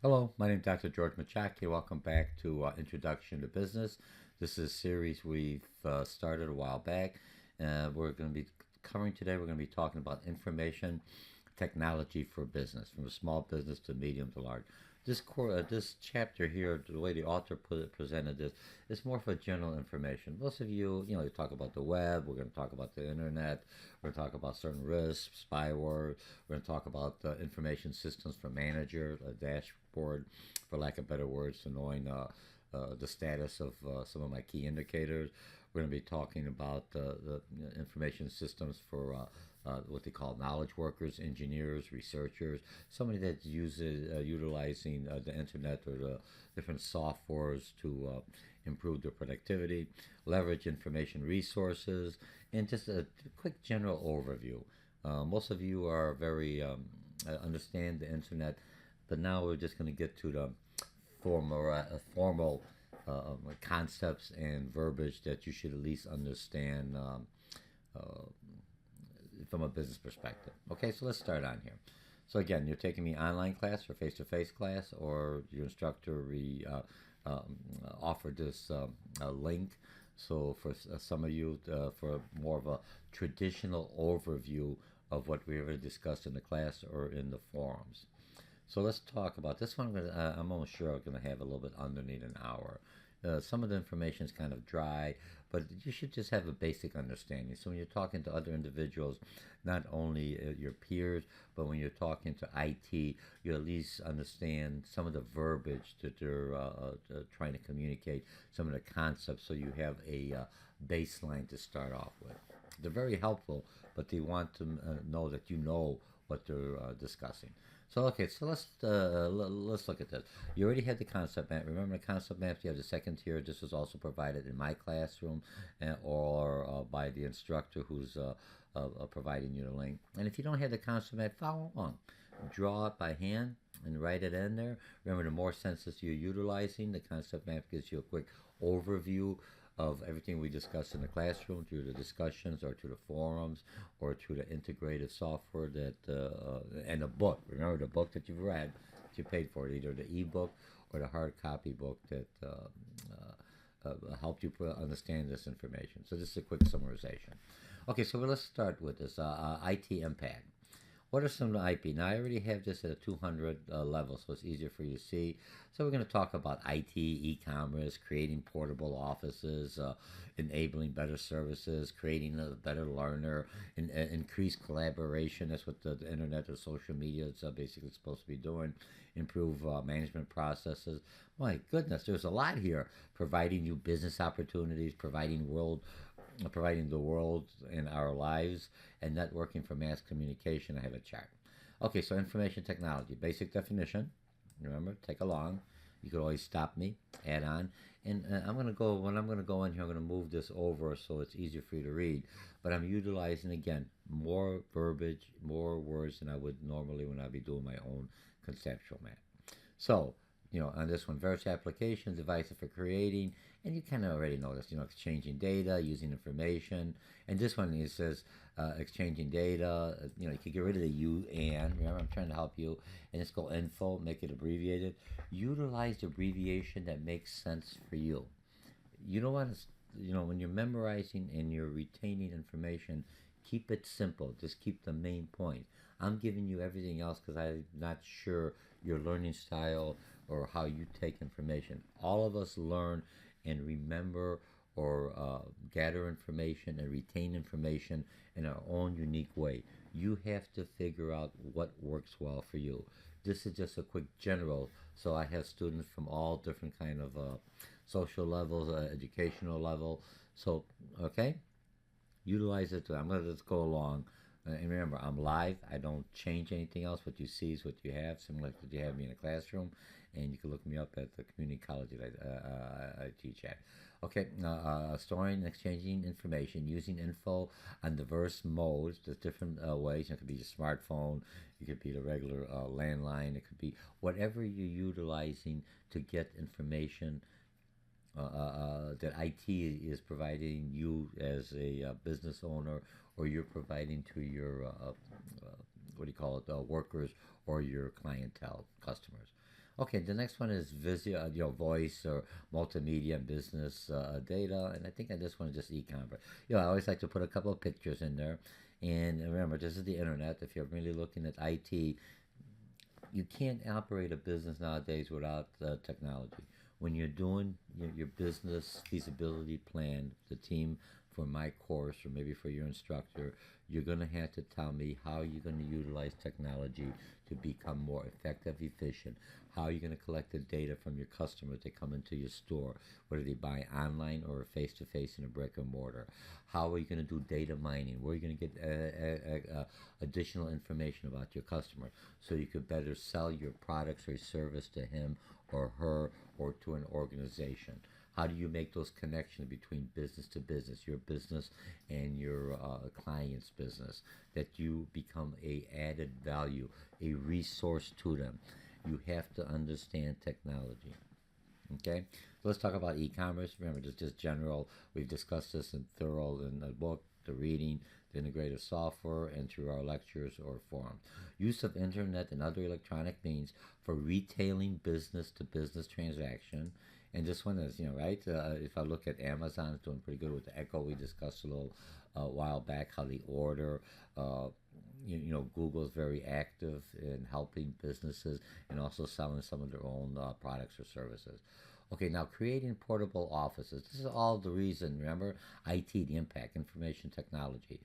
Hello, my name is Dr. George Mochocki. Welcome back to Introduction to Business. This is a series we've started a while back. We're going to be covering today, we're going to be talking about information technology for business, from a small business to medium to large. This chapter here, the way the author presented this, is more for general information. Most of you, you talk about the web. We're going to talk about the internet. We're going to talk about certain risks, spyware. We're going to talk about information systems for manager, a dashboard, for lack of better words, to knowing the status of some of my key indicators. We're going to be talking about the information systems for what they call knowledge workers, engineers, researchers, somebody that's utilizing the internet or the different softwares to improve their productivity, leverage information resources, and just a quick general overview. Most of you are very understand the internet, but now we're just going to get to the formal concepts and verbiage that you should at least understand uh, from a business perspective. Okay, so let's start on here. So again, you're taking me online class or face-to-face class, or your instructor offered this link. So for some of you, for more of a traditional overview of what we already discussed in the class or in the forums. So let's talk about this one. I'm almost sure I'm going to have a little bit underneath an hour. Some of the information is kind of dry, but you should just have a basic understanding. So when you're talking to other individuals, not only your peers, but when you're talking to IT, you at least understand some of the verbiage that they're trying to communicate, some of the concepts, so you have a baseline to start off with. They're very helpful, but they want to know that you know what they're discussing. So okay, so let's look at this. You already had the concept map. Remember the concept maps? You have the second tier. This was also provided in my classroom, or by the instructor who's providing you the link. And if you don't have the concept map, follow along. Draw it by hand and write it in there. Remember, the more senses you're utilizing, the concept map gives you a quick overview of everything we discussed in the classroom, through the discussions or to the forums or to the integrated software that and a book. Remember the book that you've read, that you paid for, either the ebook or the hard copy book that helped you understand this information. So this is a quick summarization. Okay, so let's start with this IT impact. What are some of the IP? Now, I already have this at a 200 level, so it's easier for you to see. So we're going to talk about IT, e-commerce, creating portable offices, enabling better services, creating a better learner, increase collaboration. That's what the internet or social media is basically supposed to be doing. Improve management processes. My goodness, there's a lot here. Providing you business opportunities, providing the world in our lives, and networking for mass communication. I have a chart. Okay, so information technology, basic definition. Remember, take along. You could always stop me, add on, and when I'm going to go in here, I'm going to move this over so it's easier for you to read. But I'm utilizing again more verbiage, more words than I would normally when I'd be doing my own conceptual map. So, on this one, various applications, devices for creating, and you kind of already know this, exchanging data, using information. And this one, it says exchanging data. You can get rid of the you and. Remember, I'm trying to help you. And just go info, make it abbreviated. Utilize the abbreviation that makes sense for you. You don't want to, when you're memorizing and you're retaining information, keep it simple. Just keep the main point. I'm giving you everything else because I'm not sure your learning style or how you take information. All of us learn and remember or gather information and retain information in our own unique way. You have to figure out what works well for you. This is just a quick general. So I have students from all different kind of social levels, educational level. So okay, utilize it. I'm going to just go along. And remember, I'm live. I don't change anything else. What you see is what you have, similar to what you have me in a classroom. And you can look me up at the community college that I teach at. Okay, storing and exchanging information using info on diverse modes. There's different ways. It could be your smartphone. It could be the regular landline. It could be whatever you're utilizing to get information that IT is providing you as a business owner, or you're providing to your what do you call it, workers or your clientele, customers. Okay, the next one is voice or multimedia and business data, and I think this one is just e-commerce. I always like to put a couple of pictures in there, and remember, this is the internet. If you're really looking at IT, you can't operate a business nowadays without technology. When you're doing your business feasibility plan, the team for my course or maybe for your instructor, you're going to have to tell me how you're going to utilize technology to become more effective, efficient. How you're going to collect the data from your customers that come into your store, whether they buy online or face to face in a brick and mortar. How are you going to do data mining? Where are you going to get additional information about your customer so you could better sell your products or service to him or her or to an organization? How do you make those connections between business to business, your business and your client's business, that you become a added value, a resource to them? You have to understand technology. Okay, so let's talk about e-commerce. Remember, this is just general. We've discussed this in the book, the reading, the integrated software, and through our lectures or forums. Use of internet and other electronic means for retailing business-to-business transaction. And this one is, right? If I look at Amazon, it's doing pretty good with the Echo. We discussed a little while back how they order. Google is very active in helping businesses and also selling some of their own products or services. Okay, now creating portable offices. This is all the reason, remember, IT, the impact, information technology.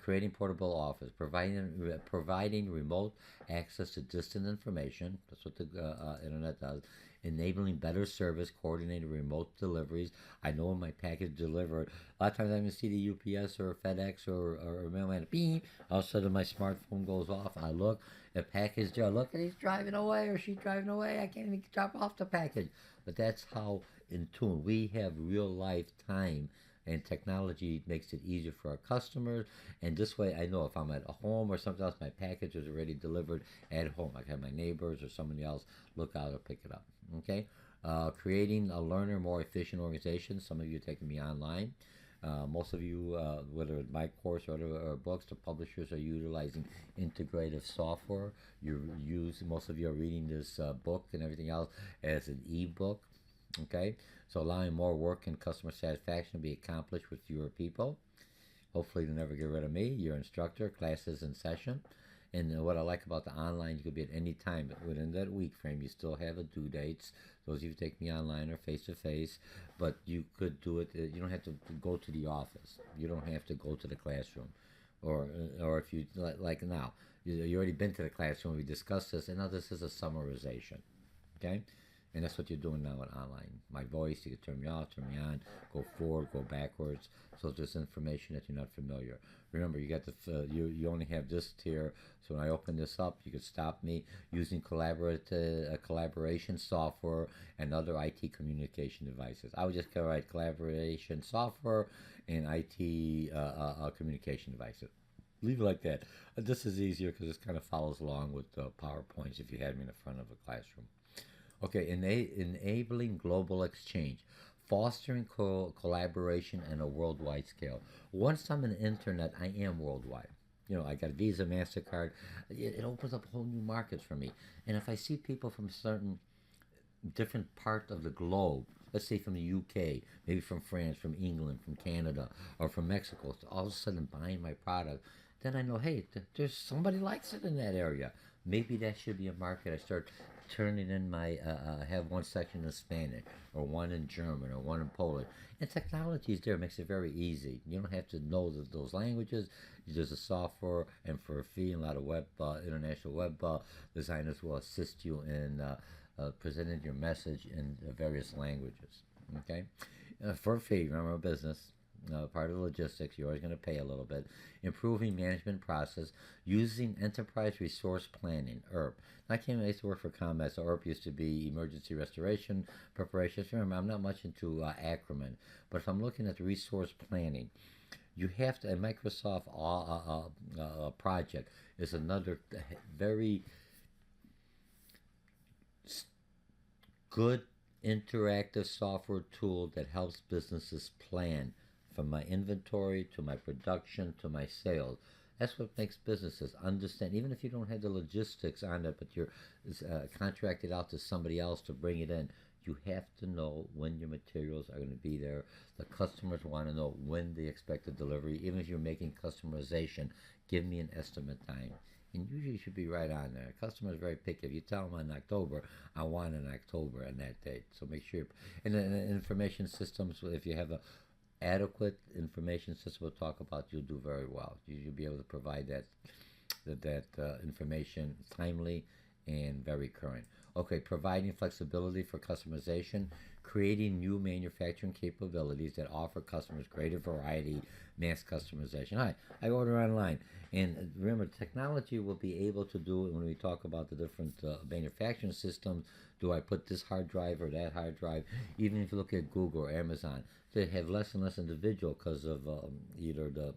Creating portable office, providing remote access to distant information. That's what the internet does. Enabling better service, coordinating remote deliveries. I know when my package delivered, a lot of times I even see the UPS or FedEx or mailman, beep, all of a sudden my smartphone goes off. I look, the package there, look, and he's driving away or she's driving away. I can't even drop off the package. But that's how in tune. We have real life time, and technology makes it easier for our customers. And this way, I know if I'm at a home or something else, my package is already delivered at home. I can have my neighbors or somebody else look out or pick it up. Okay, creating a learner, more efficient organization. Some of you are taking me online. Most of you, whether my course or other books, the publishers are utilizing integrative software. Most of you are reading this book and everything else as an e-book. Okay, so allowing more work and customer satisfaction to be accomplished with fewer people. Hopefully, you'll never get rid of me, your instructor, classes in session. And what I like about the online, you could be at any time, but within that week frame, you still have a due dates. Those of you who take me online or face to face, but you could do it. You don't have to go to the office. You don't have to go to the classroom, or if you like now, you already been to the classroom. We discussed this, and now this is a summarization. Okay. And that's what you're doing now with online. My voice, you can turn me off, turn me on, go forward, go backwards. So there's information that you're not familiar. Remember, you got you only have this tier. So when I open this up, you can stop me using collaboration software and other IT communication devices. I would just write collaboration software and IT communication devices. Leave it like that. This is easier because this kind of follows along with PowerPoints if you had me in the front of a classroom. Okay, enabling global exchange, fostering collaboration on a worldwide scale. Once I'm on the internet, I am worldwide. I got Visa, MasterCard. It opens up whole new markets for me. And if I see people from certain different part of the globe, let's say from the UK, maybe from France, from England, from Canada, or from Mexico, all of a sudden buying my product, then I know, hey, there's somebody likes it in that area. Maybe that should be a market. I start turning in my have one section in Spanish or one in German or one in Polish, and technology is there. It makes it very easy. You don't have to know those languages. There's a software, and for a fee, a lot of international web designers will assist you in presenting your message in various languages. Okay, for a fee. Remember, a business. Part of the logistics, you're always going to pay a little bit. Improving management process, using enterprise resource planning, ERP. I used to work for ComEd, so ERP used to be emergency restoration preparations. Remember, I'm not much into acronym, but if I'm looking at the resource planning, you have to, a Microsoft project is another very good interactive software tool that helps businesses plan from my inventory to my production to my sales. That's what makes businesses understand. Even if you don't have the logistics on it, but you're contracted out to somebody else to bring it in, you have to know when your materials are going to be there. The customers want to know when they expect the delivery. Even if you're making customization, give me an estimate time. And usually you should be right on there. Customers are very picky. If you tell them on October, I want in October on that date. So make sure. And then information systems, if you have a adequate information system we'll talk about, you'll do very well. You'll be able to provide that information timely and very current. Okay, providing flexibility for customization, creating new manufacturing capabilities that offer customers greater variety, mass customization. Hi, I order online. And remember, technology will be able to do it when we talk about the different manufacturing systems. Do I put this hard drive or that hard drive? Even if you look at Google or Amazon, they have less and less individual because of either the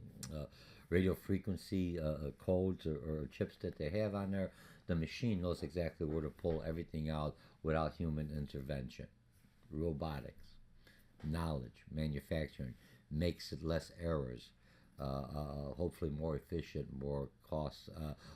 radio frequency codes or chips that they have on there. The machine knows exactly where to pull everything out without human intervention. Robotics, knowledge, manufacturing makes it less errors. Hopefully more efficient,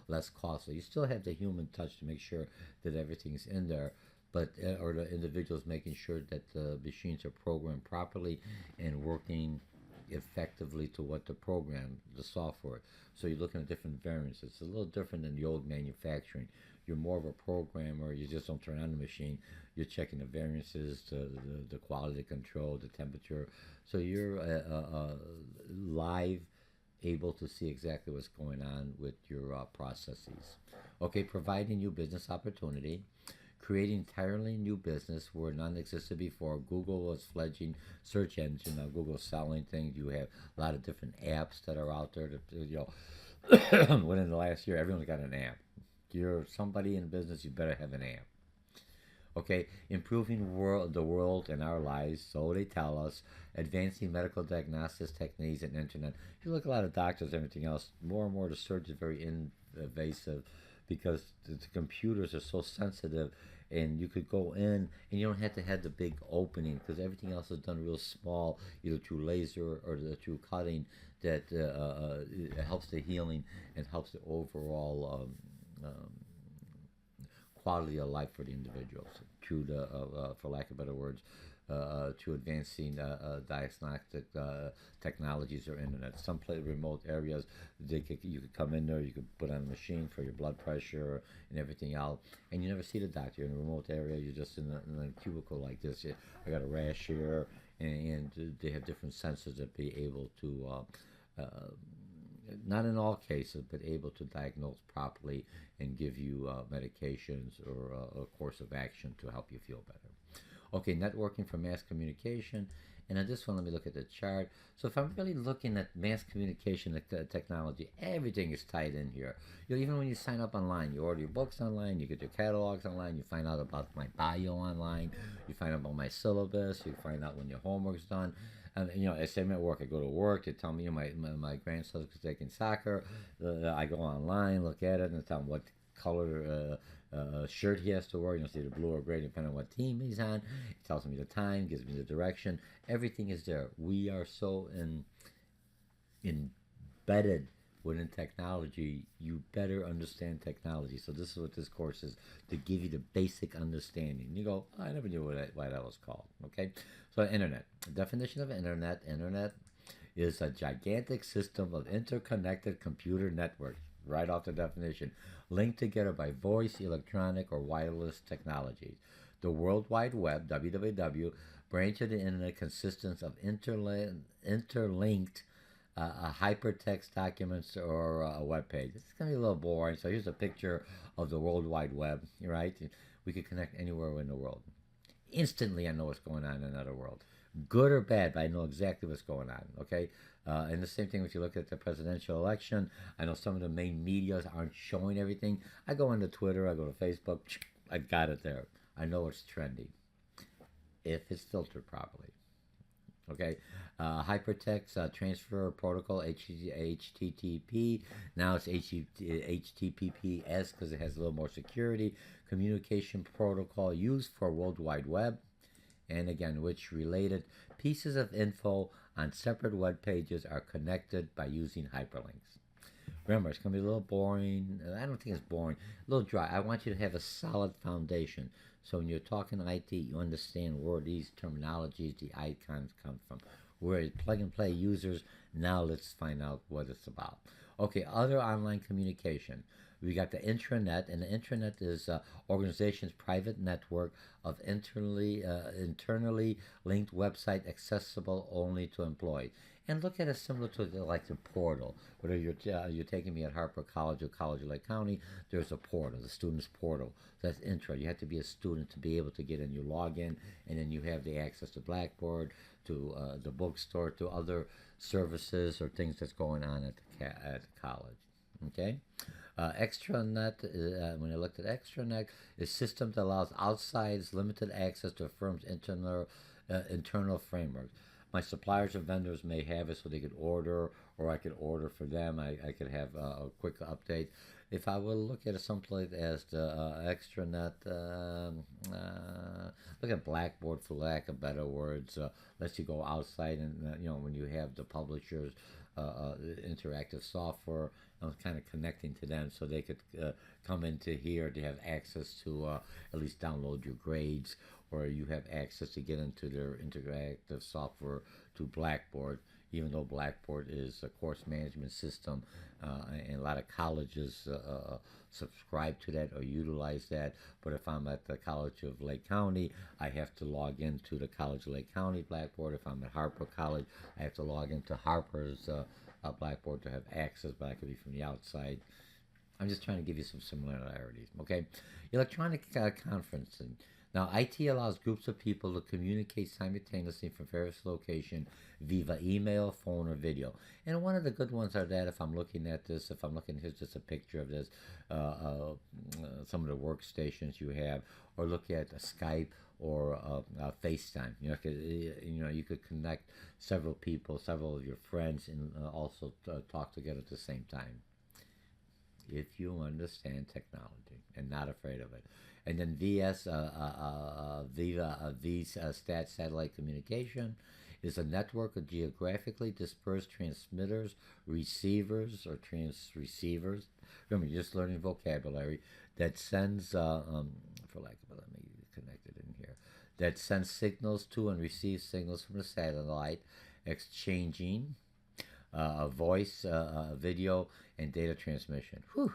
less costly. You still have the human touch to make sure that everything's in there, but or the individuals making sure that the machines are programmed properly and working effectively to what the program, the software. So you're looking at different variants. It's a little different than the old manufacturing. You're more of a programmer. You just don't turn on the machine. You're checking the variances, the quality control, the temperature. So you're live, able to see exactly what's going on with your processes. Okay, providing new business opportunity, creating entirely new business where none existed before. Google was fledgling search engine. Now Google's selling things. You have a lot of different apps that are out there. Within the last year, everyone's got an app. You're somebody in business, you better have an app. Okay, improving the world and our lives, so they tell us. Advancing medical diagnostics techniques and internet. If you look at a lot of doctors and everything else, more and more the search is very invasive because the computers are so sensitive, and you could go in and you don't have to have the big opening because everything else is done real small, either through laser or through cutting, that helps the healing and helps the overall quality of life for the individuals, through the, for lack of better words, to advancing diagnostic technologies or internet. Some remote areas, you could come in there, you could put on a machine for your blood pressure and everything else, and you never see the doctor. In a remote area, you're just in a cubicle like this. I got a rash here, and they have different sensors that be able to not in all cases, but able to diagnose properly and give you medications or a course of action to help you feel better. Okay, networking for mass communication. And on this one, let me look at the chart. So if I'm really looking at mass communication technology, everything is tied in here. Even when you sign up online, you order your books online, you get your catalogs online, you find out about my bio online, you find out about my syllabus, you find out when your homework's done. And same at work. I go to work. They tell me my grandson's taking soccer. I go online, look at it, and tell him what color shirt he has to wear. It's either blue or gray, depending on what team he's on. It tells me the time, gives me the direction. Everything is there. We are so embedded within technology. You better understand technology. So this is what this course is, to give you the basic understanding. You go, I never knew why that was called. Okay, so internet. The definition of internet. Internet is a gigantic system of interconnected computer networks. Right off the definition, linked together by voice, electronic, or wireless technologies. The World Wide Web, WWW, branch of the internet consists of interlinked hypertext documents or a web page. It's going to be a little boring, so here's a picture of the World Wide Web, right? We could connect anywhere in the world. Instantly, I know what's going on in another world. Good or bad, but I know exactly what's going on, okay? And the same thing if you look at the presidential election. I know some of the main medias aren't showing everything. I go into Twitter, I go to Facebook, I've got it there. I know it's trendy, if it's filtered properly. Okay, hypertext transfer protocol, HTTP. Now it's HTTPS because it has a little more security. Communication protocol used for World Wide Web. And again, which related pieces of info on separate web pages are connected by using hyperlinks. Remember, it's going to be a little boring. I don't think it's boring. A little dry. I want you to have a solid foundation. So when you're talking IT, you understand where these terminologies, the icons come from. We're plug and play users. Now let's find out what it's about. Okay, other online communication. We got the intranet, and the intranet is organization's private network of internally linked website accessible only to employees. And look at it similar to like the portal. Whether you're taking me at Harper College or College of Lake County, there's a portal, the student's portal. So that's intra. You have to be a student to be able to get in. You log in, and then you have the access to Blackboard, to the bookstore, to other services or things that's going on at the college. Okay. Extranet, when I looked at extranet, is a system that allows outsiders limited access to a firm's internal framework. My suppliers and vendors may have it so they could order, or I could order for them. I could have a quick update. If I will look at it someplace as the extranet, look at Blackboard for lack of better words, lets you go outside and, when you have the publishers, interactive software, I was kind of connecting to them so they could come into here to have access to at least download your grades, or you have access to get into their interactive software to Blackboard, even though Blackboard is a course management system, and a lot of colleges subscribe to that or utilize that. But if I'm at the College of Lake County, I have to log into the College of Lake County Blackboard. If I'm at Harper College, I have to log into Harper's Blackboard to have access, but I could be from the outside. I'm just trying to give you some similarities, okay? Electronic conferencing. Now, IT allows groups of people to communicate simultaneously from various locations via email, phone, or video. And one of the good ones are that if I'm looking at this, here's just a picture of this, some of the workstations you have, or look at Skype or FaceTime. You could connect several people, several of your friends, and also talk together at the same time. If you understand technology and not afraid of it. And then Stat Satellite Communication is a network of geographically dispersed transmitters, receivers, or transreceivers. Remember, you're just learning vocabulary that sends, for lack of, let me connect it in here, that sends signals to and receives signals from the satellite, exchanging voice, video, and data transmission. Whew.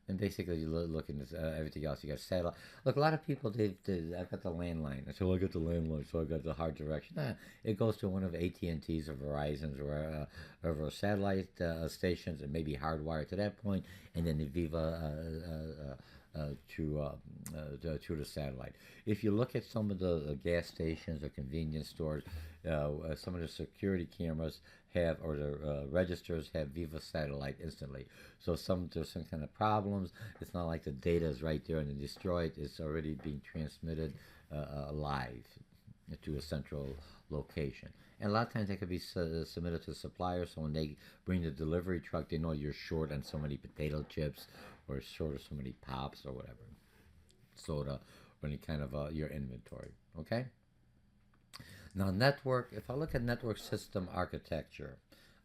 And basically, you look at everything else. You got satellite. Look, a lot of people, I've got the landline. I said, well, I got the landline, so I got the hard direction. Nah, it goes to one of AT&T's or Verizon's or satellite stations, and maybe hardwired to that point, and then the Viva through the satellite. If you look at some of the gas stations or convenience stores, some of the security cameras have, or the registers have Viva satellite instantly. So there's some kind of problems. It's not like the data is right there and then destroyed. It's already being transmitted live to a central location. And a lot of times they could be submitted to suppliers, so when they bring the delivery truck, they know you're short on so many potato chips or short of so many pops or whatever, soda, or any kind of your inventory, okay? Now network, if I look at network system architecture,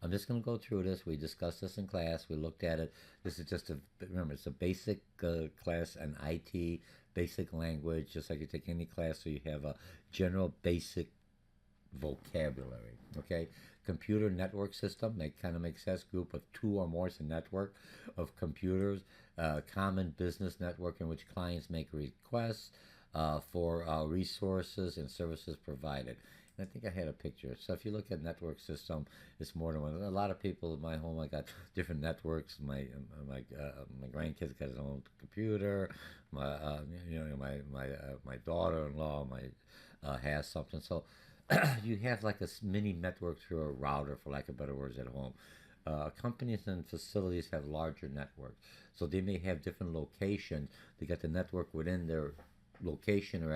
I'm just going to go through this. We discussed this in class. We looked at it. This is just remember, it's a basic class, an IT, basic language, just like you take any class, so you have a general basic vocabulary, okay? Computer network system, that kind of makes sense. Group of two or more is a network of computers. Common business network in which clients make requests for resources and services provided. And I think I had a picture. So if you look at network system, it's more than one. A lot of people in my home, I got different networks. My grandkids got his own computer. My daughter-in-law has something. So you have like a mini network through a router, for lack of better words, at home. Companies and facilities have larger networks, so they may have different locations. They got the network within their location,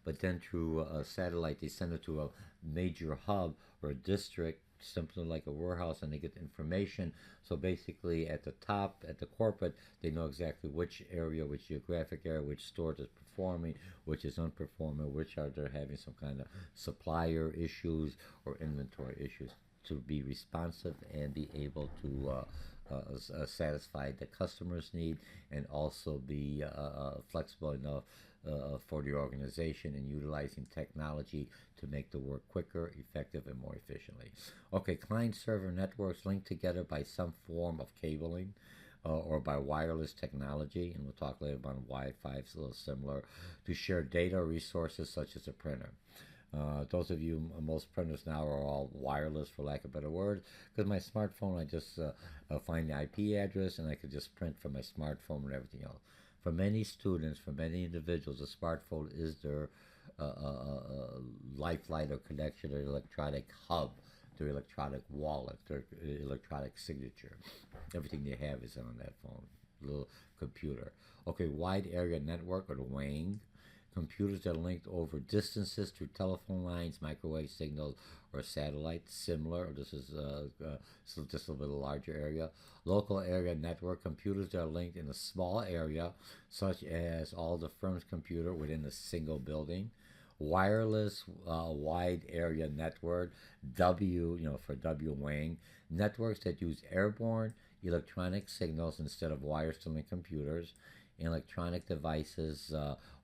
but then through a satellite, they send it to a major hub or a district, something like a warehouse, and they get information. So basically, at the top, at the corporate, they know exactly which area, which geographic area, which store is performing, which is unperforming, which are they're having some kind of supplier issues or inventory issues, to be responsive and be able to satisfy the customer's need and also be flexible enough for the organization and utilizing technology to make the work quicker, effective, and more efficiently. Okay, client-server networks linked together by some form of cabling or by wireless technology, and we'll talk later about Wi-Fi. It's a little similar to share data resources such as a printer. Those of you, most printers now are all wireless, for lack of a better word. Because my smartphone, I just find the IP address and I could just print from my smartphone and everything else. For many students, for many individuals, a smartphone is their lifeline or connection, their electronic hub, their electronic wallet, their electronic signature. Everything they have is on that phone, little computer. Okay, wide area network, or the WANG. Computers that are linked over distances through telephone lines, microwave signals, or satellites. Similar, this is so just a little larger area. Local area network, computers that are linked in a small area, such as all the firm's computer within a single building. Wireless wide area network, for WWANG, networks that use airborne electronic signals instead of wires to link computers, electronic devices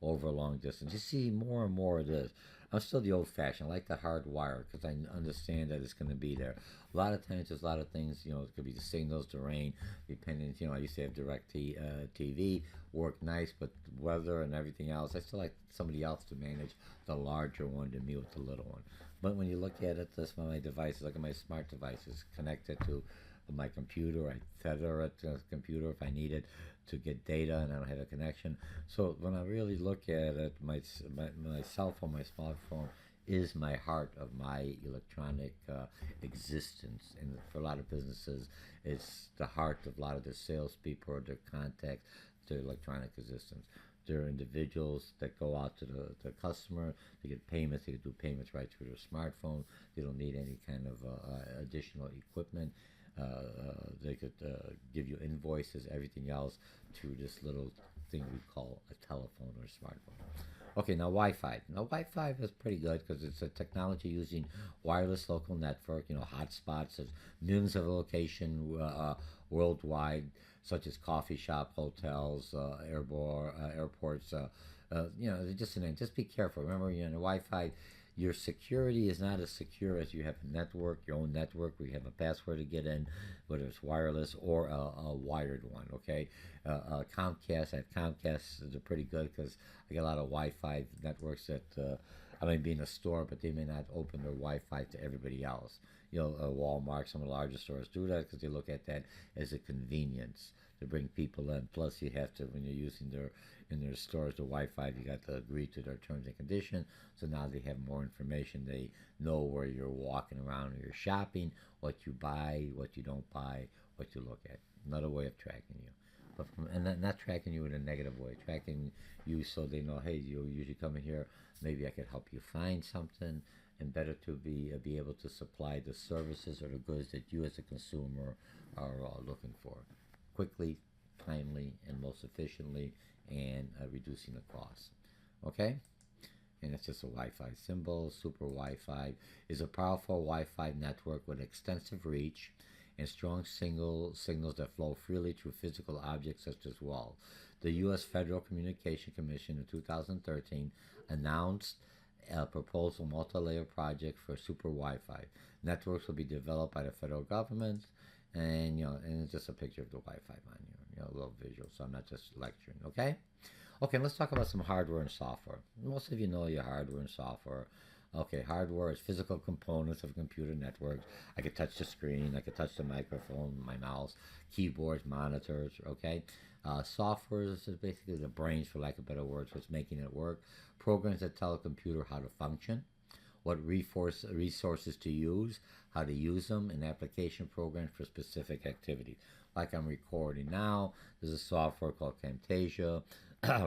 over long distance. You see more and more of this. I'm still the old-fashioned. I like the hard wire because I understand that it's going to be there. A lot of times, there's a lot of things. It could be the signals, the rain, depending. I used to have direct TV, work nice, but weather and everything else, I still like somebody else to manage the larger one than me with the little one. But when you look at it, this my devices, look at my smart devices connected to my computer. I tether it to the computer if I need it to get data and I don't have a connection. So when I really look at it, my cell phone, my smartphone is my heart of my electronic existence. And for a lot of businesses, it's the heart of a lot of their salespeople or their contacts, their electronic existence. There are individuals that go out to the customer to get payments. They can do payments right through their smartphone. They don't need any kind of additional equipment. They could give you invoices, everything else, through this little thing we call a telephone or a smartphone. Okay, now Wi-Fi. Now Wi-Fi is pretty good because it's a technology using wireless local network, hotspots. There's millions of locations worldwide, such as coffee shop, hotels, airports. Just be careful. Remember, you're in a Wi-Fi. Your security is not as secure as you have a network, your own network, where you have a password to get in, whether it's wireless or a wired one, okay? Comcast, I have Comcast, they're pretty good because I get a lot of Wi-Fi networks that, I may be in a store, but they may not open their Wi-Fi to everybody else. Walmart, some of the larger stores do that because they look at that as a convenience to bring people in. Plus, you have to, when you're using in their stores, the Wi-Fi, you got to agree to their terms and conditions. So now they have more information. They know where you're walking around, or you're shopping, what you buy, what you don't buy, what you look at. Another way of tracking you. And not tracking you in a negative way, tracking you so they know, hey, you usually come in here, maybe I could help you find something, and better to be able to supply the services or the goods that you as a consumer are looking for, quickly, timely, and most efficiently, and reducing the cost. Okay? And it's just a Wi-Fi symbol. Super Wi-Fi is a powerful Wi-Fi network with extensive reach and strong signals that flow freely through physical objects such as walls. The U.S. Federal Communication Commission in 2013 announced a proposal multi-layer project for super Wi-Fi. Networks will be developed by the federal government, and it's just a picture of the Wi-Fi on here, a little visual, so I'm not just lecturing, okay? Okay, let's talk about some hardware and software. Most of you know your hardware and software. Okay, hardware is physical components of computer networks. I could touch the screen, I could touch the microphone, my mouse, keyboards, monitors, okay? Software is basically the brains, for lack of better words, what's making it work. Programs that tell a computer how to function, what resources to use, how to use them, and application programs for specific activities. Like I'm recording now, there's a software called Camtasia,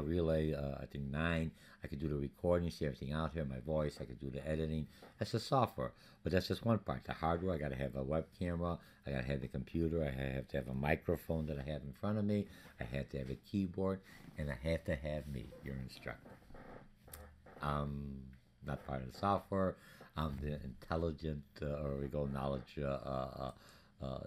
Relay, I think 9. I could do the recording, see everything out here, my voice, I could do the editing. That's the software, but that's just one part. The hardware, I got to have a web camera, I got to have the computer, I have to have a microphone that I have in front of me, I have to have a keyboard, and I have to have me, your instructor. Not part of the software. I'm the intelligent, knowledge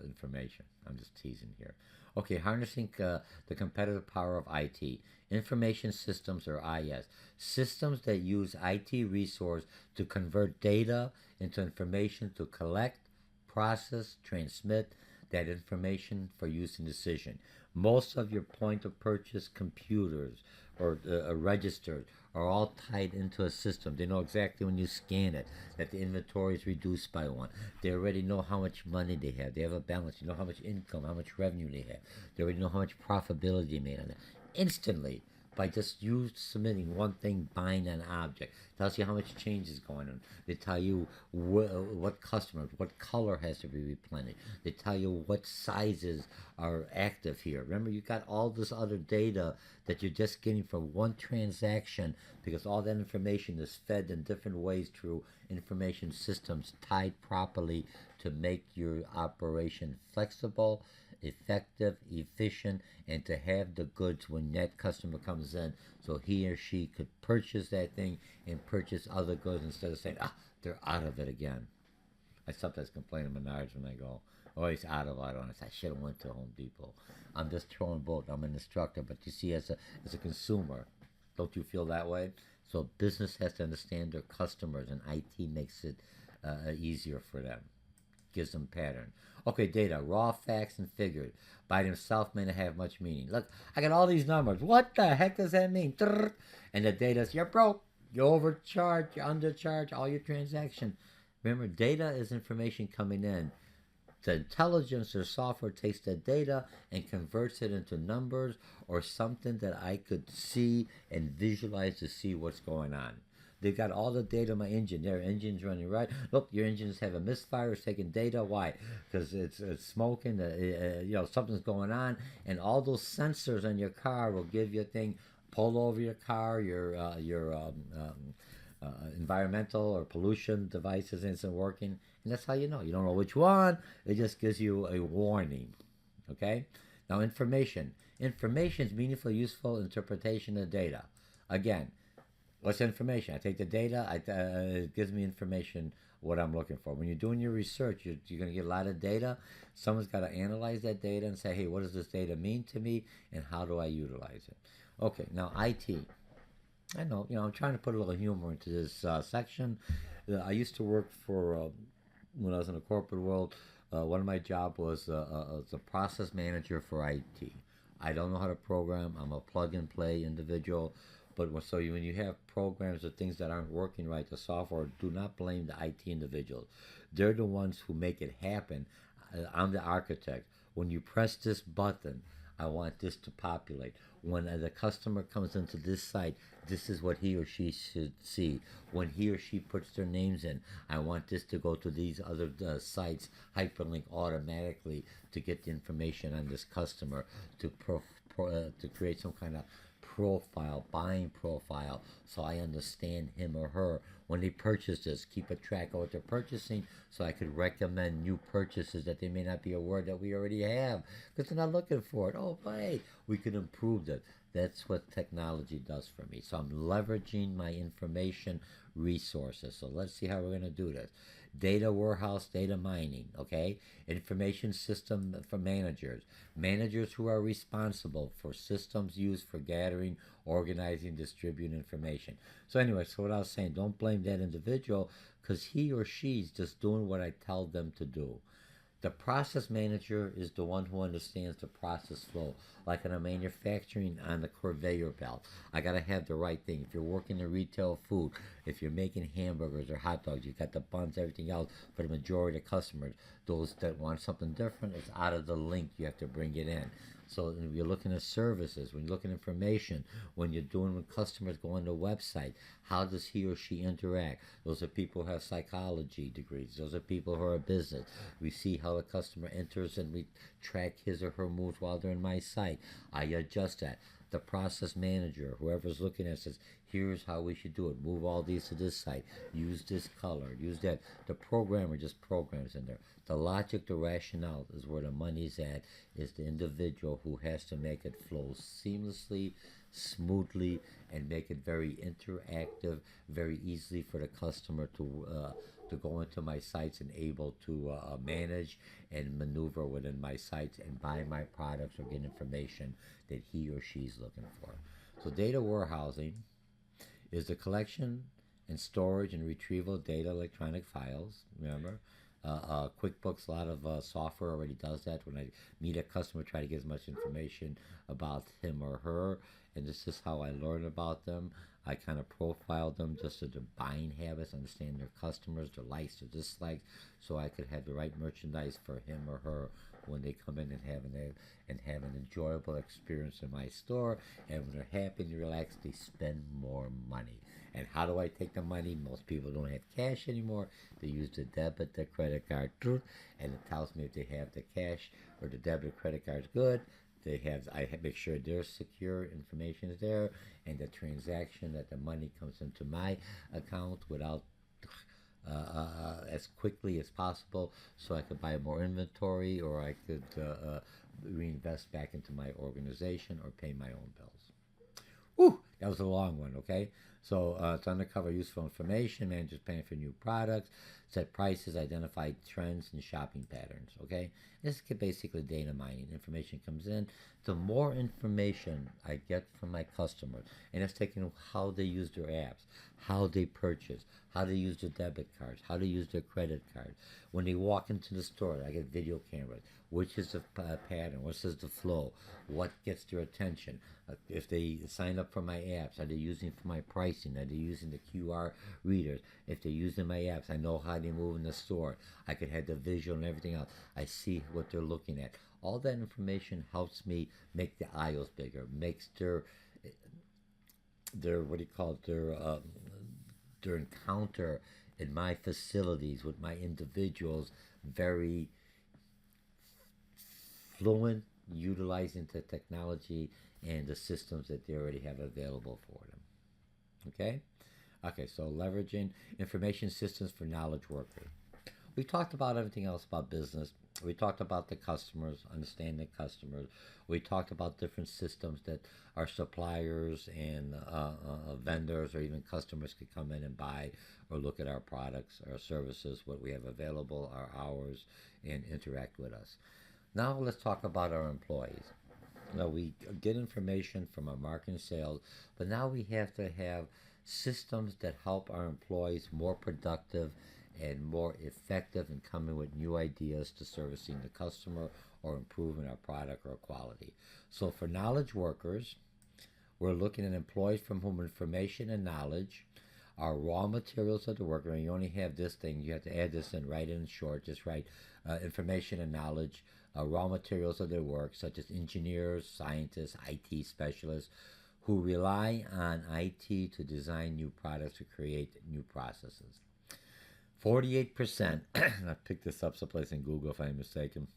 information. I'm just teasing here. Okay, harnessing the competitive power of IT. Information systems, or IS. Systems that use IT resource to convert data into information to collect, process, transmit that information for use in decision. Most of your point of purchase computers or registers are all tied into a system. They know exactly when you scan it that the inventory is reduced by one. They already know how much money they have. They have a balance. You know how much income, how much revenue they have. They already know how much profitability they made on it. Instantly, by just you submitting one thing, buying an object, tells you how much change is going on. They tell you what customers, what color has to be replenished. They tell you what sizes are active here. Remember, you got all this other data that you're just getting from one transaction, because all that information is fed in different ways through information systems tied properly to make your operation flexible, effective, efficient, and to have the goods when that customer comes in, so he or she could purchase that thing and purchase other goods instead of saying, they're out of it again. I sometimes complain to Menards when I go, oh, he's out of it. And I say, I should have went to Home Depot. I'm just throwing both. I'm an instructor, but you see, as a consumer, don't you feel that way? So business has to understand their customers, and IT makes it easier for them. Gives them pattern. Okay, data, raw facts and figures by themselves may not have much meaning. Look, I got all these numbers. What the heck does that mean? And the data is, you're broke, you're overcharged, you're undercharged, all your transactions. Remember, data is information coming in. The intelligence or software takes that data and converts it into numbers or something that I could see and visualize to see what's going on. They've got all the data on my engine. Their engine's running right. Look, your engine's having a misfire. It's taking data. Why? Because it's smoking. Something's going on, and all those sensors on your car will give you a thing. Pull over your car, your environmental or pollution devices isn't working, and that's how you know. You don't know which one. It just gives you a warning. Okay. Now, information. Information is meaningful, useful interpretation of data. Again. What's information? I take the data, it gives me information, what I'm looking for. When you're doing your research, you're going to get a lot of data. Someone's got to analyze that data and say, hey, what does this data mean to me, and how do I utilize it? Okay, now IT. I know, I'm trying to put a little humor into this section. I used to work for, when I was in the corporate world, one of my jobs was a process manager for IT. I don't know how to program. I'm a plug-and-play individual. But when you have programs or things that aren't working right, the software, do not blame the IT individuals. They're the ones who make it happen. I'm the architect. When you press this button, I want this to populate. When the customer comes into this site, this is what he or she should see. When he or she puts their names in, I want this to go to these other sites, hyperlink automatically to get the information on this customer to create some kind of profile, buying profile, so I understand him or her. When they purchase this, keep a track of what they're purchasing, so I could recommend new purchases that they may not be aware that we already have, because they're not looking for it. Oh, hey, we could improve that. That's what technology does for me. So I'm leveraging my information resources. So let's see how we're going to do this. Data warehouse, data mining, okay? Information system for managers. Managers who are responsible for systems used for gathering, organizing, distributing information. So anyway, so what I was saying, don't blame that individual, because he or she's just doing what I tell them to do. The process manager is the one who understands the process flow. Like in a manufacturing on the conveyor belt, I gotta have the right thing. If you're working in retail food, if you're making hamburgers or hot dogs, you got the buns, everything else. For the majority of customers, those that want something different, it's out of the link. You have to bring it in. So if you're looking at services, when you're looking at information, when customers go on the website, how does he or she interact? Those are people who have psychology degrees. Those are people who are business. We see how the customer enters, and we track his or her moves while they're in my site. I adjust that. The process manager, whoever's looking at it, says, here's how we should do it. Move all these to this site. Use this color. Use that. The programmer just programs in there. The logic, the rationale is where the money's at, is the individual who has to make it flow seamlessly, smoothly and make it very interactive, very easily for the customer to go into my sites and able to manage and maneuver within my sites and buy my products or get information that he or she's looking for. So data warehousing is the collection and storage and retrieval of data electronic files. Remember, QuickBooks, a lot of software already does that. When I meet a customer, try to get as much information about him or her, and this is how I learn about them. I kind of profile them just to their buying habits, understand their customers, their likes, their dislikes, so I could have the right merchandise for him or her when they come in and have an enjoyable experience in my store. And when they're happy and relaxed, they spend more money. And how do I take the money? Most people don't have cash anymore. They use the debit, the credit card, and it tells me if they have the cash or the debit or credit card is good. I make sure their secure information is there, and the transaction that the money comes into my account without as quickly as possible, so I could buy more inventory, or I could reinvest back into my organization or pay my own bills. Whew, that was a long one, okay? So to uncover useful information, managers plan for new products, set prices, identify trends and shopping patterns, okay? This is basically data mining. Information comes in. The more information I get from my customers, and it's taking how they use their apps, how they purchase, how they use their debit cards, how they use their credit cards. When they walk into the store, I get video cameras. Which is the pattern? What is the flow? What gets their attention? If they sign up for my apps, are they using for my pricing? Are they using the QR readers? If they're using my apps, I know how they move in the store. I could have the visual and everything else. I see what they're looking at. All that information helps me make the aisles bigger, makes their what do you call it, their encounter in my facilities with my individuals very fluent, utilizing the technology and the systems that they already have available for them. Okay? Okay, so leveraging information systems for knowledge workers. We talked about everything else about business. We talked about the customers, understanding customers. We talked about different systems that our suppliers and vendors or even customers could come in and buy or look at our products, our services, what we have available, our hours, and interact with us. Now let's talk about our employees. Now we get information from our marketing sales, but now we have to have systems that help our employees more productive and more effective in coming with new ideas to servicing the customer or improving our product or quality. So for knowledge workers, we're looking at employees from whom information and knowledge are raw materials of the worker. And you only have this thing, you have to add this in, write it in short, just write information and knowledge, raw materials of their work, such as engineers, scientists, IT specialists, who rely on IT to design new products, to create new processes. 48%, I picked this up someplace in Google if I'm mistaken,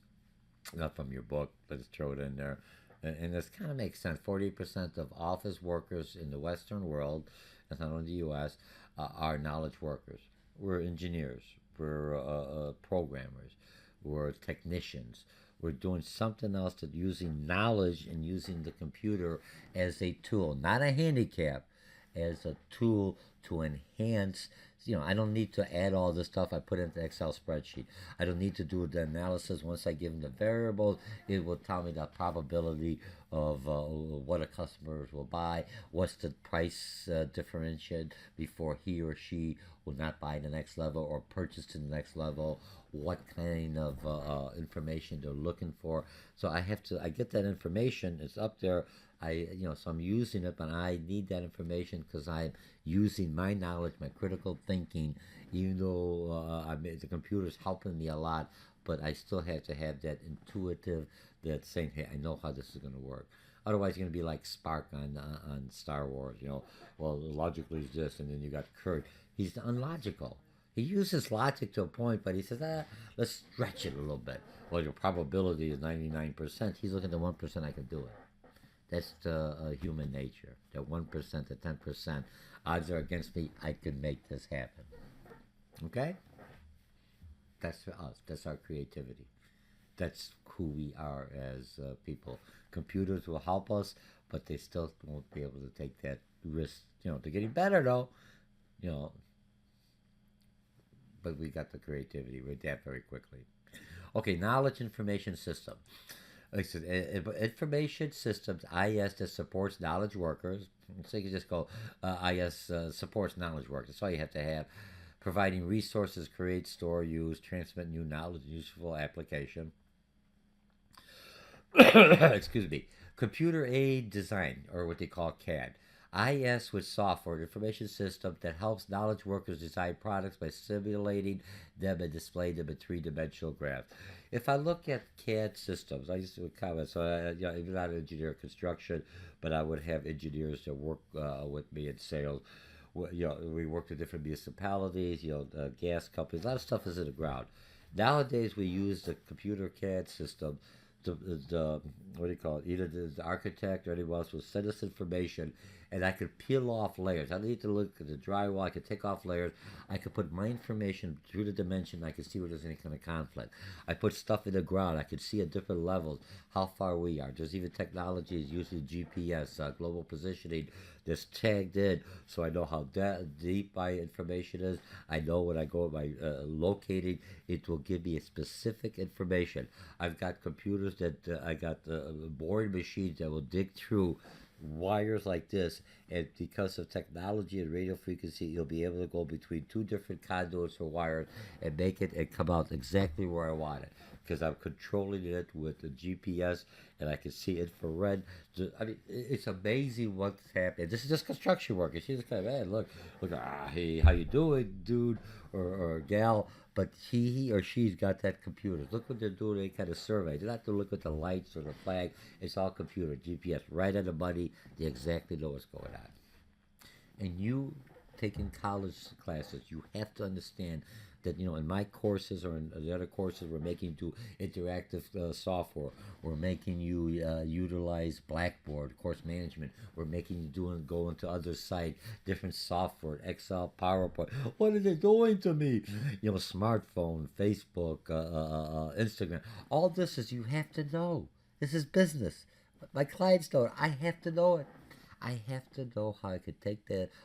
not from your book, but just throw it in there. And this kind of makes sense. 48% of office workers in the Western world, that's not only the U.S., are knowledge workers. We're engineers, we're programmers, we're technicians. We're doing something else to using knowledge and using the computer as a tool, not a handicap, as a tool to enhance. I don't need to add all this stuff I put into Excel spreadsheet. I don't need to do the analysis. Once I give them the variables, it will tell me the probability of what a customer will buy, what's the price differential before he or she will not buy the next level or purchase to the next level, what kind of information they're looking for. So I get that information, it's up there. So I'm using it, but I need that information because I'm using my knowledge, my critical thinking, even though the computer's helping me a lot, but I still have to have that intuitive, that saying, hey, I know how this is going to work. Otherwise, it's going to be like Spark on Star Wars, well, logically is this, and then you got Kurt. He's unlogical. He uses logic to a point, but he says, let's stretch it a little bit. Well, your probability is 99%. He's looking at 1%, I can do it. That's the human nature. That 1% to 10%. Odds are against me. I can make this happen. Okay? That's for us. That's our creativity. That's who we are as people. Computers will help us, but they still won't be able to take that risk. They're getting better though. You know, but we got the creativity. We adapt very quickly. Okay, knowledge information system. Like I said, information systems, IS, that supports knowledge workers. So you can just go IS supports knowledge workers. That's all you have to have. Providing resources, create, store, use, transmit new knowledge, useful application. Excuse me. Computer aid design, or what they call CAD. IS with software, information system that helps knowledge workers design products by simulating them and displaying them in three-dimensional graphs. If I look at CAD systems, I used to comment, so I'm not an engineer of construction, but I would have engineers that work with me in sales. We work with different municipalities, gas companies, a lot of stuff is in the ground. Nowadays, we use the computer CAD system. The what do you call it? Either the architect or anyone else will send us information, and I could peel off layers. I need to look at the drywall. I could take off layers. I could put my information through the dimension. I could see where there's any kind of conflict. I put stuff in the ground. I could see at different levels how far we are. There's even technologies using GPS, global positioning, that's tagged in, so I know how deep my information is. I know when I go by locating, it will give me a specific information. I've got computers that I got boring machines that will dig through wires like this, and because of technology and radio frequency, you'll be able to go between two different conduits or wires and make it and come out exactly where I want it, because I'm controlling it with the GPS, and I can see infrared. I mean, it's amazing what's happening. This is just construction work. And she's just kind of, man, look, hey, how you doing, dude or gal? But he or she's got that computer. Look what they're doing. They kind of survey. They don't have to look at the lights or the flag. It's all computer, GPS, right on the money. They exactly know what's going on. And you taking college classes, you have to understand that in my courses or in the other courses, we're making you do interactive software. We're making you utilize Blackboard, course management. We're making you go into other sites, different software, Excel, PowerPoint. What are they doing to me? Smartphone, Facebook, Instagram. All this is you have to know. This is business. My clients don't. I have to know it. I have to know how I could take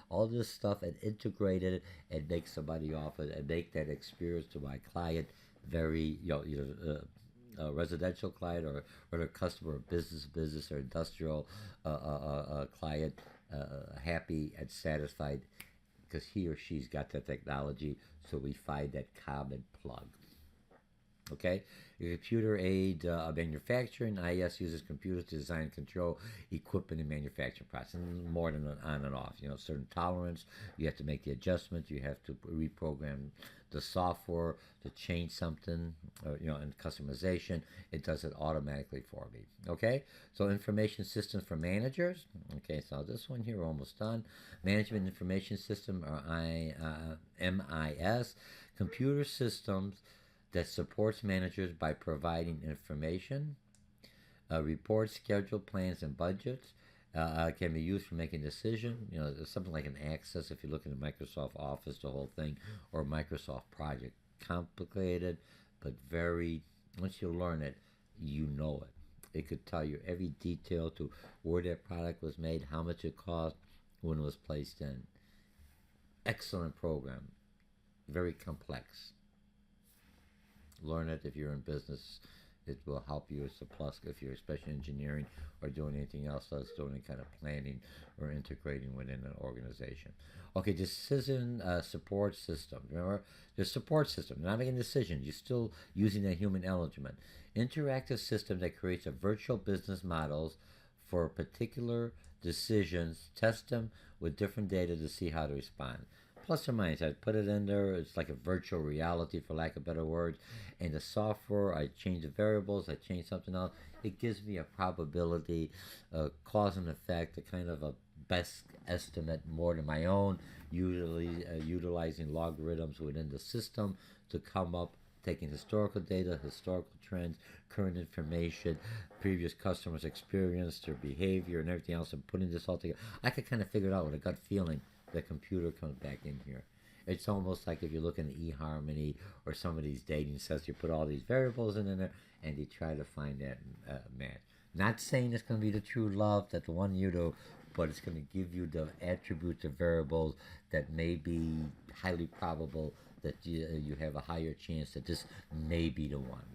all this stuff and integrate it and make somebody off it and make that experience to my client very, a residential client or a customer, business or industrial client, happy and satisfied because he or she's got the technology. So we find that common plug. Okay, your computer aid manufacturing. IS uses computers to design and control equipment and manufacturing process, and more than on and off. Certain tolerance. You have to make the adjustments. You have to reprogram the software to change something. And customization. It does it automatically for me. Okay, so information systems for managers. Okay, so this one here we're almost done. Management information system, or MIS, computer systems that supports managers by providing information, reports, schedule, plans, and budgets. Can be used for making decisions. Something like an Access, if you look into Microsoft Office, the whole thing, or Microsoft Project. Complicated, but once you learn it, you know it. It could tell you every detail to where that product was made, how much it cost, when it was placed in. Excellent program. Very complex. Learn it if you're in business. It will help you. It's a plus if you're especially engineering or doing anything else that's doing any kind of planning or integrating within an organization. Okay, decision support system. Remember, the support system. You're not making decisions. You're still using a human element. Interactive system that creates a virtual business models for particular decisions. Test them with different data to see how to respond. Plus or minus, I put it in there. It's like a virtual reality, for lack of better words. And the software, I change the variables, I change something else. It gives me a probability, cause and effect, a kind of a best estimate more than my own, usually utilizing logarithms within the system to come up, taking historical data, historical trends, current information, previous customers' experience, their behavior, and everything else, and putting this all together. I could kind of figure it out with a gut feeling. The computer comes back in here. It's almost like if you look in eHarmony or some of these dating sites, you put all these variables in there and you try to find that match. Not saying it's going to be the true love that the one you do, but it's going to give you the attributes or variables that may be highly probable that you have a higher chance that this may be the one.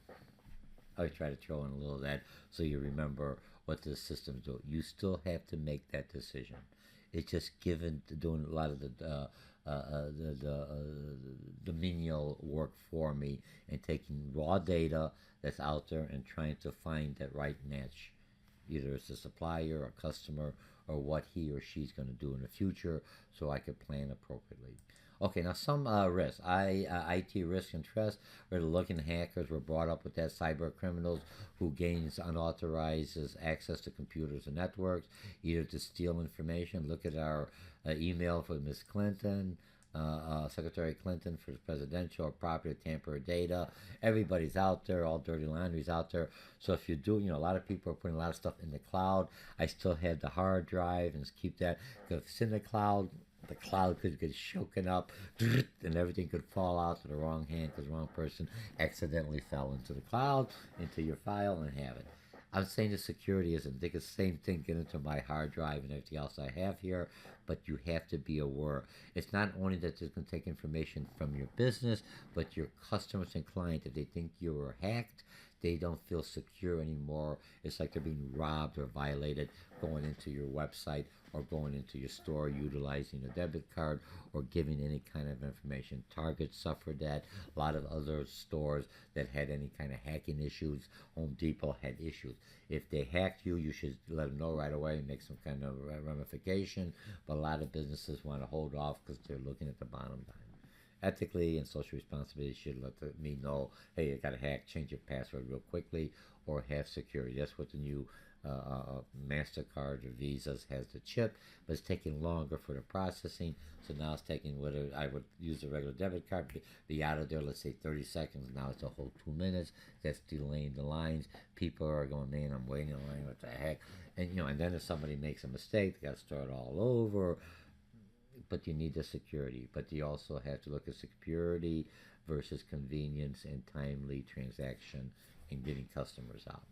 I try to throw in a little of that so you remember what the systems do. You still have to make that decision. It's just given doing a lot of the menial work for me and taking raw data that's out there and trying to find that right match. Either it's a supplier, a customer, or what he or she's going to do in the future, so I could plan appropriately. Okay, now some risks. IT risk and trust, where the looking hackers were brought up with that cyber criminals who gains unauthorized access to computers and networks, either to steal information. Look at our email for Miss Clinton, Secretary Clinton for the presidential or property tamper data. Everybody's out there, all dirty laundry's out there. So if you do, a lot of people are putting a lot of stuff in the cloud. I still have the hard drive and keep that. Because if it's in the cloud could get shaken up and everything could fall out to the wrong hand because the wrong person accidentally fell into the cloud, into your file, and have it. I'm saying the security isn't. They could the same thing get into my hard drive and everything else I have here, but you have to be aware. It's not only that they can take information from your business, but your customers and clients. If they think you were hacked, they don't feel secure anymore. It's like they're being robbed or violated going into your website or going into your store utilizing a debit card or giving any kind of information. Target suffered that. A lot of other stores that had any kind of hacking issues. Home Depot had issues. If they hacked you, you should let them know right away and make some kind of ramification. But a lot of businesses want to hold off because they're looking at the bottom line. Ethically and social responsibility should let me know, hey, I got a hack, change your password real quickly, or have security. That's what the new MasterCard or Visas has the chip, but it's taking longer for the processing. So now it's taking, whether I would use a regular debit card, be out of there, let's say 30 seconds. Now it's a whole 2 minutes. That's delaying the lines. People are going, man, I'm waiting in line, what the heck? And then if somebody makes a mistake, they got to start all over. But you need the security. But you also have to look at security versus convenience and timely transaction and getting customers out.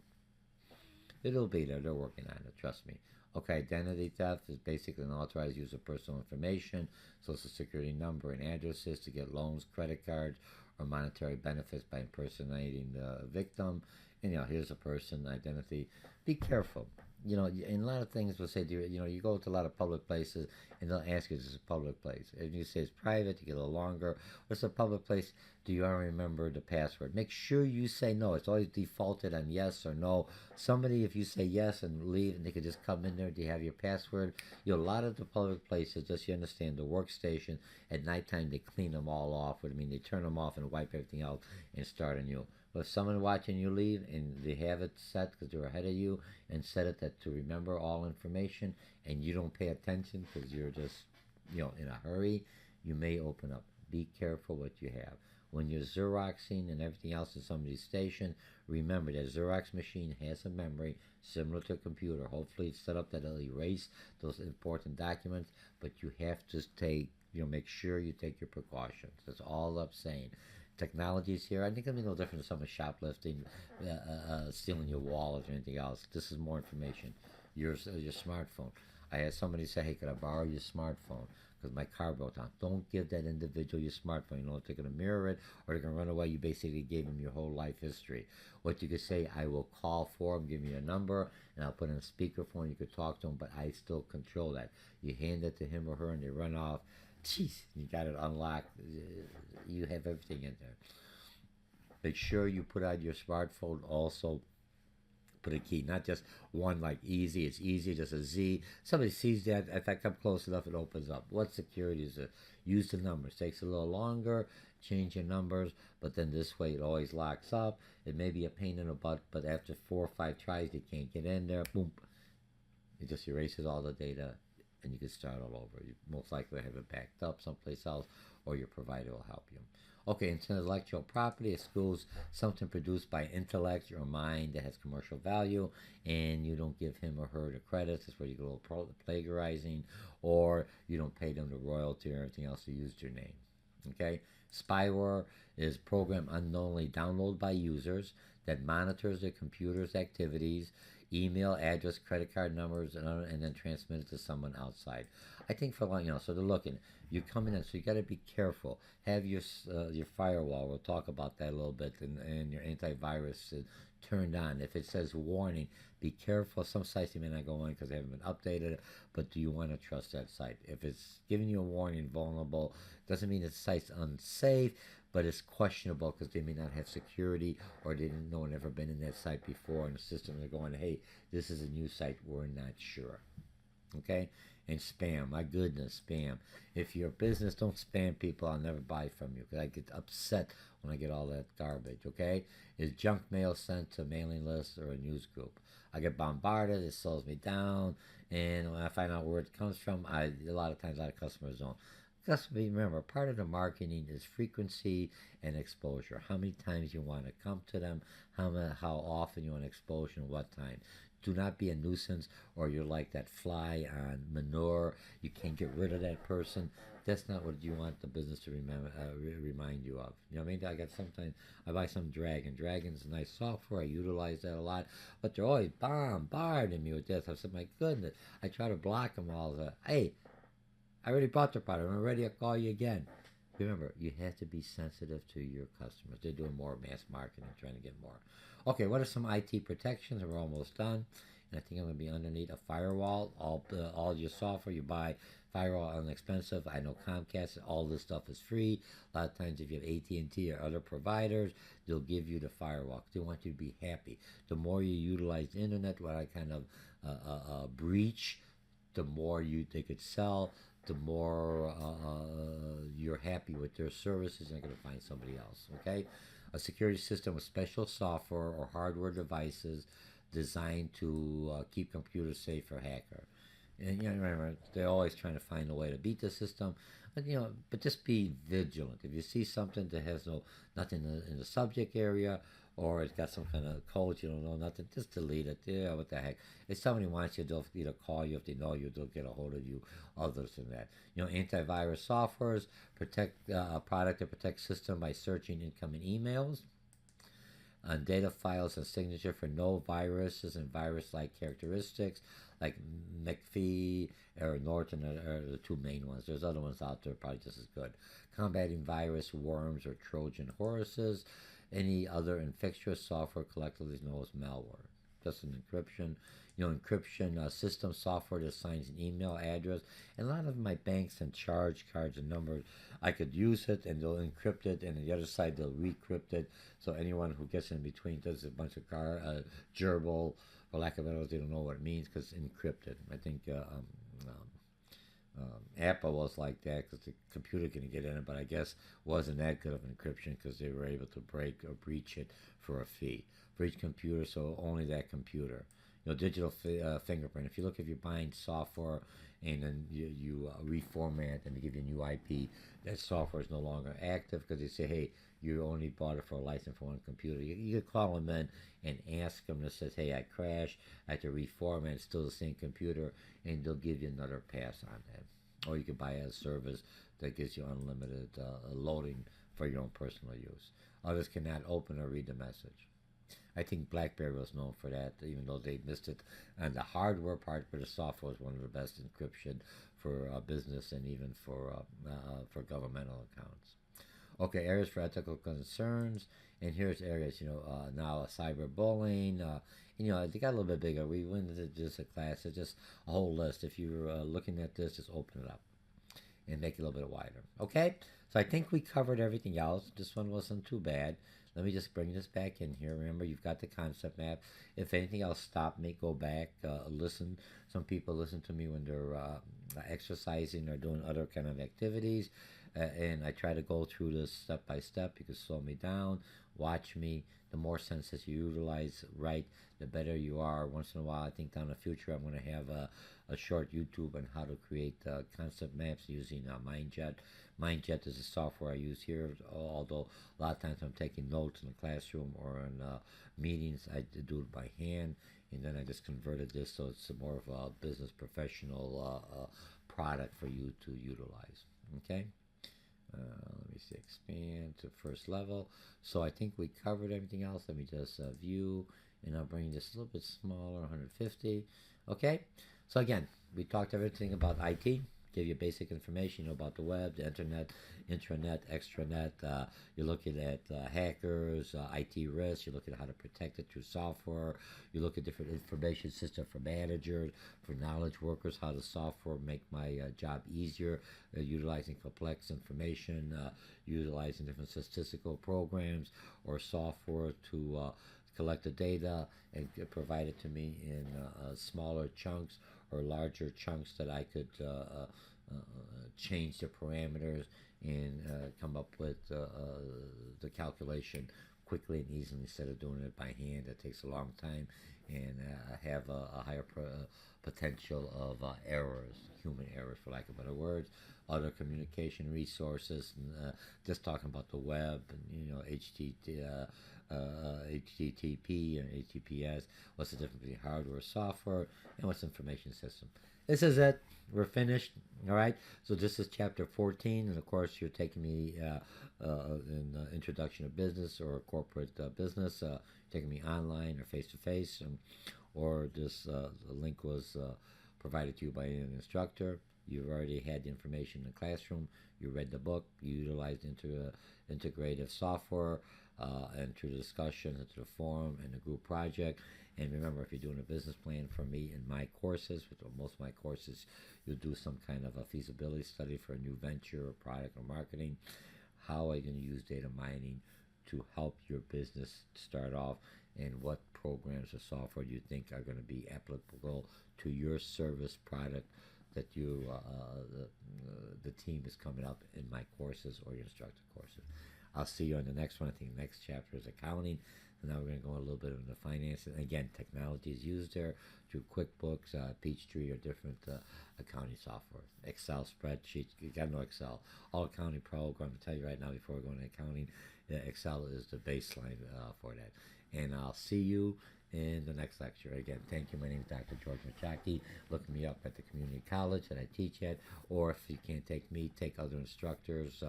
It'll be there. They're working on it. Trust me. Okay, identity theft is basically an unauthorized use of personal information, social security number and addresses to get loans, credit cards, or monetary benefits by impersonating the victim. And here's a person identity. Be careful. In a lot of things will say, you go to a lot of public places and they'll ask you, is this a public place? And you say it's private, you get a little longer. Or it's a public place, do you remember the password? Make sure you say no. It's always defaulted on yes or no. Somebody, if you say yes and leave, and they could just come in there, do you have your password? A lot of the public places, just you understand, the workstation, at nighttime they clean them all off. What I mean, they turn them off and wipe everything out and start anew. But if someone watching you leave and they have it set because they're ahead of you and set it that to remember all information and you don't pay attention because you're just, in a hurry, you may open up. Be careful what you have. When you're Xeroxing and everything else in somebody's station, remember that Xerox machine has a memory similar to a computer. Hopefully it's set up that it'll erase those important documents, but you have to make sure you take your precautions. That's all I'm saying. Technologies here, I think it'll be no different than someone shoplifting, stealing your wallet or anything else. This is more information. Your smartphone. I had somebody say, hey, could I borrow your smartphone? Because my car broke down. Don't give that individual your smartphone. If they're going to mirror it or they're going to run away, you basically gave them your whole life history. What you could say, I will call for them, give me a number, and I'll put in a speakerphone. You could talk to them, but I still control that. You hand it to him or her and they run off. Jeez, you got it unlocked. You have everything in there. Make sure you put out your smartphone also. Put a key, not just one like easy. It's easy, just a Z. Somebody sees that. If I come close enough, it opens up. What security is it? Use the numbers. Takes a little longer. Change your numbers, but then this way it always locks up. It may be a pain in the butt, but after 4 or 5 tries, you can't get in there. Boom. It just erases all the data. And you can start all over. You most likely have it backed up someplace else, or your provider will help you. Okay, intellectual property is schools, something produced by intellect or mind that has commercial value, and you don't give him or her the credits. That's where you go plagiarizing, or you don't pay them the royalty or anything else who used your name. Okay, spyware is program unknowingly downloaded by users that monitors their computer's activities, email address, credit card numbers, and then transmit it to someone outside. I think for long, so they're looking. You come in, so you got to be careful. Have your firewall. We'll talk about that a little bit, and your antivirus turned on. If it says warning, be careful. Some sites you may not go on because they haven't been updated, but do you want to trust that site? If it's giving you a warning, vulnerable, doesn't mean the site's unsafe, but it's questionable because they may not have security or they didn't know and never been in that site before, and the system they're going, hey, this is a new site, we're not sure. Okay? And spam, my goodness, spam. If you're a business, don't spam people. I'll never buy from you because I get upset when I get all that garbage. Okay, is junk mail sent to a mailing list or a news group? I get bombarded. It slows me down, and when I find out where it comes from, a lot of times a lot of customers don't. Just remember, part of the marketing is frequency and exposure. How many times you want to come to them, how often you want exposure, and what time. Do not be a nuisance, or you're like that fly on manure. You can't get rid of that person. That's not what you want the business to remind you of. You know what I mean? Sometimes I buy some Dragon. Dragon's a nice software. I utilize that a lot, but they're always bombarding me with this. I said, my goodness. I try to block them all. Hey, I already bought the product. I'm ready to call you again. Remember, you have to be sensitive to your customers. They're doing more mass marketing, trying to get more. Okay, what are some IT protections? We're almost done. And I think I'm going to be underneath a firewall. All your software you buy, firewall inexpensive. I know Comcast, all this stuff is free. A lot of times if you have AT&T or other providers, they'll give you the firewall. They want you to be happy. The more you utilize the internet, what I kind of breach, the more they could sell, the more you're happy with their services, and you're going to find somebody else. Okay, a security system with special software or hardware devices designed to keep computers safe for hacker. And remember, they're always trying to find a way to beat the system. But just be vigilant. If you see something that has nothing in the subject area, or it's got some kind of code you don't know nothing, just delete it. Yeah, what the heck? If somebody wants you, they'll either call you. If they know you, they'll get a hold of you. Others than that. Antivirus softwares protect a product that protects system by searching incoming emails on data files and signature for no viruses and virus-like characteristics, like McAfee or Norton are the two main ones. There's other ones out there probably just as good. Combating virus, worms, or Trojan horses. Any other infectious software collectively known as malware. Just an encryption. Encryption system software that assigns an email address. And a lot of my banks and charge cards and numbers, I could use it and they'll encrypt it, and on the other side they'll recrypt it. So anyone who gets in between does a bunch of gerbil, for lack of a better word, they don't know what it means because it's encrypted. I think Apple was like that because the computer can get in it, but I guess wasn't that good of an encryption because they were able to break or breach it for a fee for each computer, so only that computer. Digital fingerprint. If you're buying software and then you reformat and they give you a new IP, that software is no longer active because they say, hey, you only bought it for a license for one computer. You could call them in and ask them that says, hey, I crashed, I had to reformat, it's still the same computer, and they'll give you another pass on that. Or you could buy a service that gives you unlimited loading for your own personal use. Others cannot open or read the message. I think BlackBerry was known for that, even though they missed it on the hardware part, but the software is one of the best encryption for business and even for governmental accounts. Okay, areas for ethical concerns, and here's areas, now cyberbullying. They got a little bit bigger. We went into just a class. It's just a whole list. If you're looking at this, just open it up and make it a little bit wider. Okay, so I think we covered everything else. This one wasn't too bad. Let me just bring this back in here. Remember, you've got the concept map. If anything else, stop me, go back, listen. Some people listen to me when they're exercising or doing other kind of activities. And I try to go through this step by step. You can slow me down, watch me. The more senses you utilize right, the better you are. Once in a while, I think down the future, I'm going to have a short YouTube on how to create concept maps using MindJet. MindJet is the software I use here, although a lot of times I'm taking notes in the classroom or in meetings. I do it by hand, and then I just converted this so it's more of a business professional product for you to utilize. Okay? Let me see, expand to first level. So I think we covered everything else. Let me just view and I'll bring this a little bit smaller, 150. Okay, so again, we talked everything about IT, give you basic information, about the web, the internet, intranet, extranet. You're looking at hackers, IT risks. You're looking at how to protect it through software. You look at different information system for managers, for knowledge workers, how the software make my job easier, utilizing complex information, utilizing different statistical programs or software to collect the data and provide it to me in smaller chunks or larger chunks that I could change the parameters and come up with the calculation quickly and easily instead of doing it by hand. That takes a long time and have a higher potential of errors, human errors for lack of better words. Other communication resources, and, just talking about the web and HTTP and HTTPS. What's the difference between hardware, software, and what's information system? This is it. We're finished. All right. So this is chapter 14, and of course you're taking me in introduction to business or corporate business. Taking me online or face to face, or this link was provided to you by an instructor. You've already had the information in the classroom. You read the book. You utilized integrative software and through the discussion, and through the forum and the group project. And remember, if you're doing a business plan for me in my courses, which most of my courses, you'll do some kind of a feasibility study for a new venture or product or marketing. How are you going to use data mining to help your business start off, and what programs or software do you think are going to be applicable to your service product that you the team is coming up in my courses or your instructor courses. I'll see you on the next one. I think the next chapter is accounting. And now we're going to go a little bit into finance. And again, technology is used there through QuickBooks, Peachtree, or different accounting software. Excel spreadsheets. You got to know Excel. All accounting programs. I'm going to tell you right now before we go into accounting, Excel is the baseline for that. And I'll see you in the next lecture. Again, thank you. My name is Dr. George Mochocki. Look me up at the community college that I teach at, or if you can't take me, take other instructors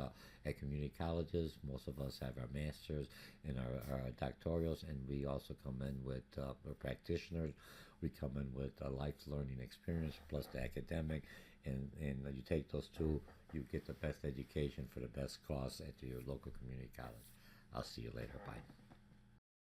at community colleges. Most of us have our masters and our doctorals, and we also come in with we're practitioners. We come in with a life learning experience plus the academic, and you take those two, you get the best education for the best cost at your local community college. I'll see you later. Bye.